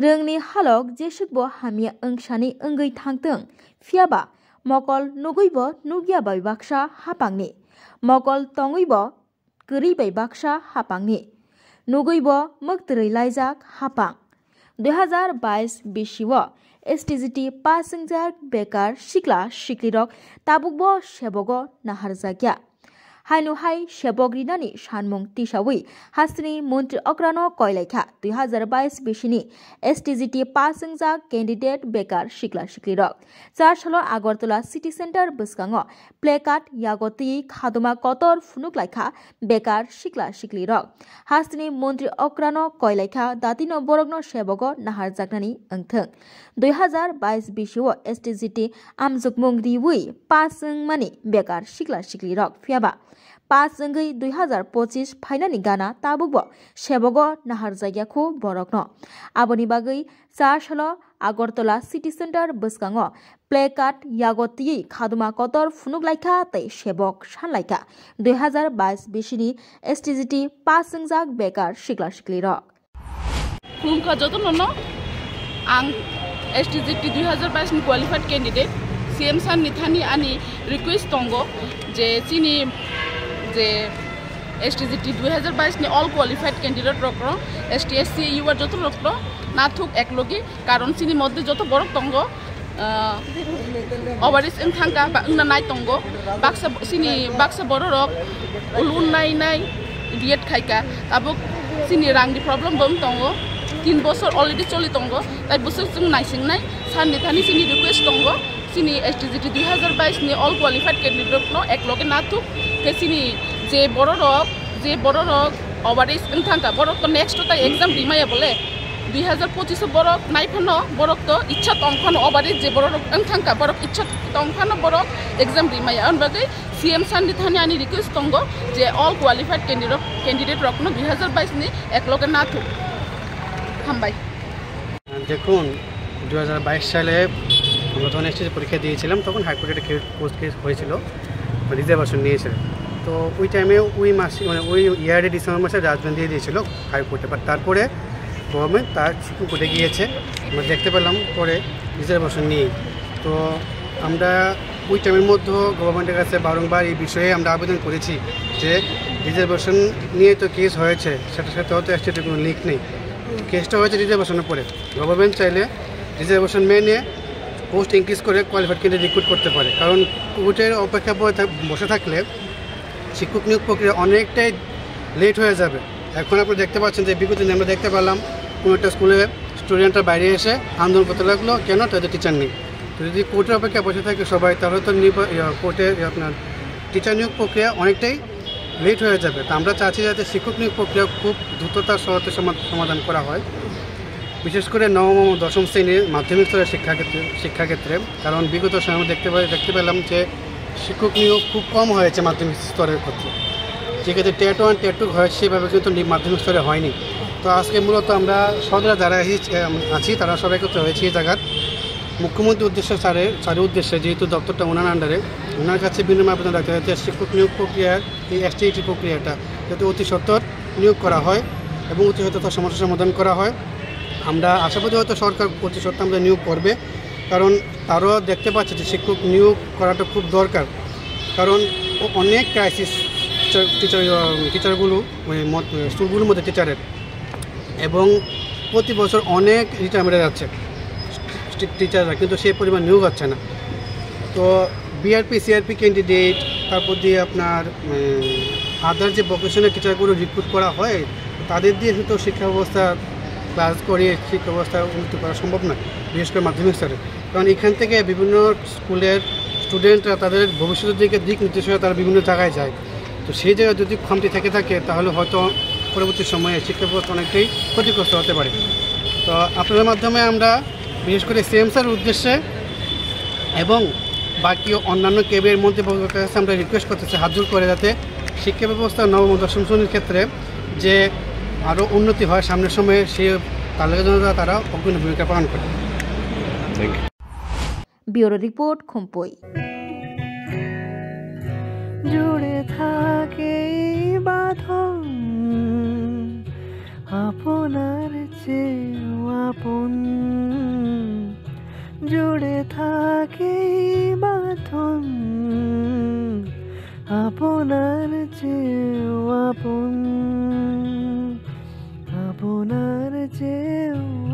रोंनि हालक जेसुकबो हामिया ओंसानि ओंगै थांथों फियाबा मकल नुगैबो नुगिया बै बाक्सा हापांनि मकल तङैबो गरै बै बाक्सा हापांनि नुगैबो मोगतरै लाइजाक हापां 2022 बिसिव एसटीजीटी पासिंजार बेकार सिक्ला सिक्लिरक ताबुकबो सेबगो नाहारजाग्या हायनु हाय सेबग्रिनानि सानमुं तिसावै हास्नि मन्त्री अक्रानो कयलायखा 2022 बिसिनि एसटीजीटी पासिंजा कैंडिडेट बेकार सिक्ला सिक्लिरक चारसालो आगरतला सिटी सेंटर बसकांगो प्लेकार्ड यागति खादुमा कतर फुनुकलायखा बेकार सिक्ला सिक्लिरक हास्नि मन्त्री अक्रानो कयलायखा दातिनो बरगनो सेबगो नाहारजागनानि ओंथों 2022 बिसिव एसटीजीटी आमजुकमुं रिवै पासिं मानि बेकार सिक्ला सिक्लिरक फियाबा पास जंगै 2025 फाइनानि गाना ताबुकबो सेबगो नाहार जायगाखौ बरकनो आबनि बागै चारसालो आगरतला सिटी सेंटर बसकांगो प्लेकार्ड यागति खादुमा कतर फुनुकलायखा तै सेबक सानलायखा 2022 बिसिनि एसटीजीटी पासिंजाक बेकार सिक्ला सिक्लिरक खुलुमखा जतननो आं एसटीजीटी 2022 नि क्वालिफाइड कैंडिडेट सीएम सान निथानी आनी रिक्वेस्ट दंगो जे सिनी जे एसटीजीटी 2022 नि ऑल क्वालिफाइड कैंडिडेट रक्रो एसटीएससी युवा जत रक्रो नाथुक एकलगी कारण सिनी मध्य जत बरक दंगो ओवरिस इंथांका बा इंना नाय दंगो बाक्सा सिनी बाक्सा बररक उलुन नाय बिएड खायका ताबुक सिनी रांनि प्रॉब्लम बम दंगो 3 बছর অলরেডি চলি दंगो ताइ बोसोर जों नायसिंनाय सान निथानी सिनी रिक्वेस्ट दंगो सिनी एसटीजीटी 2022 नि ऑल क्वालिफाइड कैंडिडेट नो एकलगे नाथुक के सिनी जे बररक ओवरिस इंथांका बरक तो नेक्स्ट तो एग्जाम दिमाया बोले 2025 बरक नायफानो बरक तो इच्छा तंफानो ओवरिस जे बरक इंथांका बरक इच्छा तंफानो बरक एग्जाम दिमाया अनबागै सीएम सान निथानी आनी रिक्वेस्ट दंगो जे ऑल क्वालिफाइड कैंडिडेट रकनो 2022 नि एकलगे नाथुक हामबाय দেখুন 2022 সালে আমরা যখন এসএসসি পরীক্ষা দিয়েছিলাম তখন হাইকোর্টে পোস্ট কেস হয়েছিল রিজার্ভেশন নিয়েছিল তো ওই টাইমে ওই মাসে মানে ওই ইয়ারে ডিসেম্বর মাসে জাজমেন্ট দিয়ে দিয়েছিল হাইকোর্টে বাট তারপরে গভর্নমেন্ট তার সুপ্রিম কোর্টে গিয়েছে আমরা দেখতে পেলাম পরে রিজার্ভেশন নিয়ে তো আমরা ওই টাইমের মধ্যে গভর্নমেন্টের কাছে বারংবার এই বিষয়ে আমরা আবেদন করেছি যে রিজার্ভেশন নিয়ে তো কেস হয়েছে সেটার সাথে হয়তো এসটির কোনো লিঙ্ক নেই কেসটা হয়েছে রিজার্ভেশনের পরে গভর্নমেন্ট চাইলে রিজার্ভেশন মেনে পোস্ট ইনক্রিজ করে কোয়ালিফাইড ক্যান্ডিডেট রিক্রুট করতে পারে কারণ কোর্টের অপেক্ষা বসে থাকলে শিক্ষক নিয়োগ প্রক্রিয়া অনেকটাই লেট হয়ে যাবে এখন আপনি দেখতে পাচ্ছেন যে বিগত দিনে আমরা দেখতে পেলাম কোনো একটা স্কুলে স্টুডেন্টরা বাইরে এসে আন্দোলন করতে লাগলো কেন তাদের টিচার নেই তো যদি কোর্টের অপেক্ষা বসে থাকে সবাই তাহলে তো কোর্টের আপনার টিচার নিয়োগ প্রক্রিয়া অনেকটাই লেট হয়ে যাবে তো আমরা চাচ্ছি যাতে শিক্ষক নিয়োগ প্রক্রিয়া খুব দ্রুততার সাথে সমাধান করা হয় বিশেষ করে নবম ও দশম শ্রেণীর মাধ্যমিক স্তরের শিক্ষাক্ষেত্রে কারণ বিগত সময় দেখতে পেলাম যে শিক্ষক নিয়োগ খুব কম হয়েছে মাধ্যমিক স্তরের ক্ষেত্রে যেক্ষেত্রে টেট 1 টেট 2 হয়েছে সেভাবে কিন্তু মাধ্যমিক স্তরে হয়নি তো আজকে মূলত আমরা সদরা যারা আছি তারা সবাই করতে হয়েছে এই জায়গার মুখ্যমন্ত্রীর উদ্দেশ্যে স্যারের উদ্দেশ্যে যেহেতু দপ্তরটা ওনার আন্ডারে ওনার কাছে বিনিময় আবেদন রাখতে হয়েছে শিক্ষক নিয়োগ প্রক্রিয়ার এই এসটিইটি প্রক্রিয়াটা যাতে অতি সত্বর নিয়োগ করা হয় এবং অতি সত্বর তার সমস্যা সমাধান করা হয় আমরা আশাবাদী হয়তো সরকার অতি সত্বর আমাদের নিয়োগ করবে কারণ তারও দেখতে পাচ্ছে যে শিক্ষক নিয়োগ করাটা খুব দরকার কারণ অনেক ক্রাইসিস টিচারগুলো স্কুলগুলোর মধ্যে টিচারের এবং প্রতি বছর অনেক রিটায়ারমেন্টে যাচ্ছে টিচাররা কিন্তু সেই পরিমাণ নিয়োগ হচ্ছে না তো বিআরপি সিআরপি ক্যান্ডিডেট তারপর দিয়ে আপনার আদার যে ভোকেশনাল টিচারগুলো রিক্রুট করা হয় তাদের দিয়ে কিন্তু শিক্ষা ব্যবস্থা ক্লাস করিয়ে শিক্ষা ব্যবস্থা উন্নতি করা সম্ভব নয় বিশেষ করে মাধ্যমিক স্তরে কারণ এখান থেকে বিভিন্ন স্কুলের স্টুডেন্টরা তাদের ভবিষ্যতের দিক নির্দেশনা তারা বিভিন্ন জায়গায় যায় তো সেই জায়গায় যদি খামতি থেকে থাকে তাহলে হয়তো পরবর্তী সময়ে শিক্ষা ব্যবস্থা অনেকটাই ক্ষতিগ্রস্ত হতে পারে তো আপনাদের মাধ্যমে আমরা বিশেষ করে সিএম স্যারের উদ্দেশ্যে এবং বাকি অন্যান্য কেবির মধ্যে কাছে আমরা রিকোয়েস্ট করতেছি হাত জোর করে যাতে শিক্ষা ব্যবস্থা নবম দশম শ্রেণীর ক্ষেত্রে যে আরও উন্নতি হয় সামনের সময়ে সে তালিকা জন্য তারা অগ্রণী ভূমিকা পালন করে ব্যুরো রিপোর্ট খুম্পই জুড়ে থাকে বাঁধন আপনার চেয়ে আপন আপনার চেয়েও আপন, আপনার চেয়েও